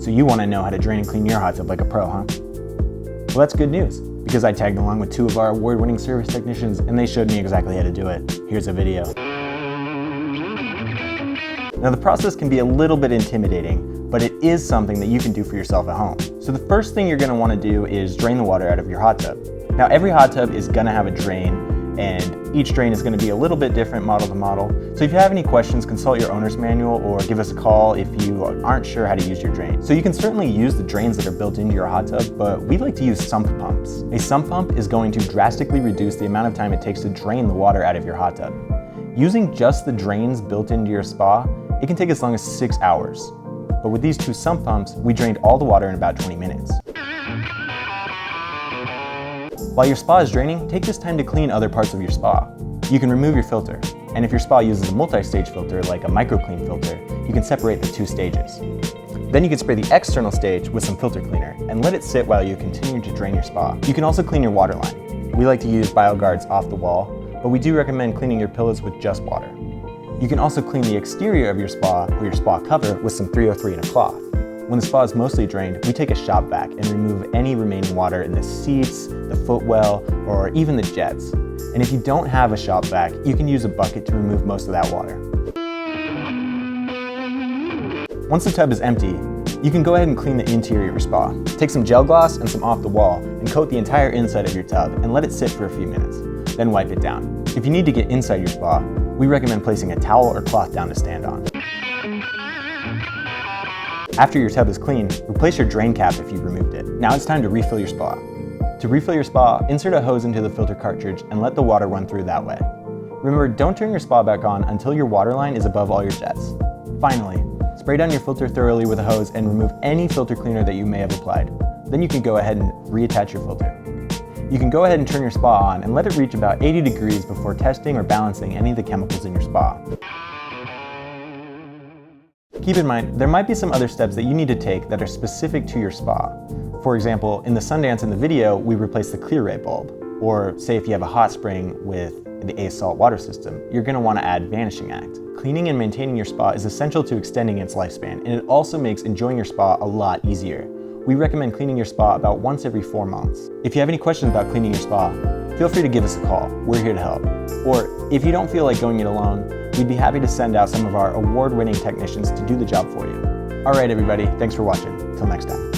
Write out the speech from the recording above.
So you want to know how to drain and clean your hot tub like a pro, huh? Well, that's good news, because I tagged along with 2 of our award-winning service technicians and they showed me exactly how to do it. Here's a video. Now the process can be a little bit intimidating, but it is something that you can do for yourself at home. So the first thing you're going to want to do is drain the water out of your hot tub. Now every hot tub is going to have a drain, and each drain is going to be a little bit different model to model. So if you have any questions, consult your owner's manual or give us a call if you aren't sure how to use your drain. So you can certainly use the drains that are built into your hot tub, but we like to use sump pumps. A sump pump is going to drastically reduce the amount of time it takes to drain the water out of your hot tub. Using just the drains built into your spa, it can take as long as 6 hours. But with these 2 sump pumps, we drained all the water in about 20 minutes. While your spa is draining, take this time to clean other parts of your spa. You can remove your filter, and if your spa uses a multi-stage filter like a microclean filter, you can separate the 2 stages. Then you can spray the external stage with some filter cleaner and let it sit while you continue to drain your spa. You can also clean your water line. We like to use BioGuards off the wall, but we do recommend cleaning your pillows with just water. You can also clean the exterior of your spa or your spa cover with some 303 and a cloth. When the spa is mostly drained, we take a shop vac and remove any remaining water in the seats, the footwell, or even the jets. And if you don't have a shop vac, you can use a bucket to remove most of that water. Once the tub is empty, you can go ahead and clean the interior of your spa. Take some gel gloss and some off the wall and coat the entire inside of your tub and let it sit for a few minutes. Then wipe it down. If you need to get inside your spa, we recommend placing a towel or cloth down to stand on. After your tub is clean, replace your drain cap if you've removed it. Now it's time to refill your spa. To refill your spa, insert a hose into the filter cartridge and let the water run through that way. Remember, don't turn your spa back on until your water line is above all your jets. Finally, spray down your filter thoroughly with a hose and remove any filter cleaner that you may have applied. Then you can go ahead and reattach your filter. You can go ahead and turn your spa on and let it reach about 80 degrees before testing or balancing any of the chemicals in your spa. Keep in mind, there might be some other steps that you need to take that are specific to your spa. For example, in the Sundance in the video, we replaced the clear ray bulb. Or say if you have a hot spring with the Ace salt water system, you're going to want to add Vanishing Act. Cleaning and maintaining your spa is essential to extending its lifespan, and it also makes enjoying your spa a lot easier. We recommend cleaning your spa about once every 4 months. If you have any questions about cleaning your spa, feel free to give us a call. We're here to help. Or if you don't feel like going it alone, we'd be happy to send out some of our award-winning technicians to do the job for you. All right, everybody, thanks for watching. Till next time.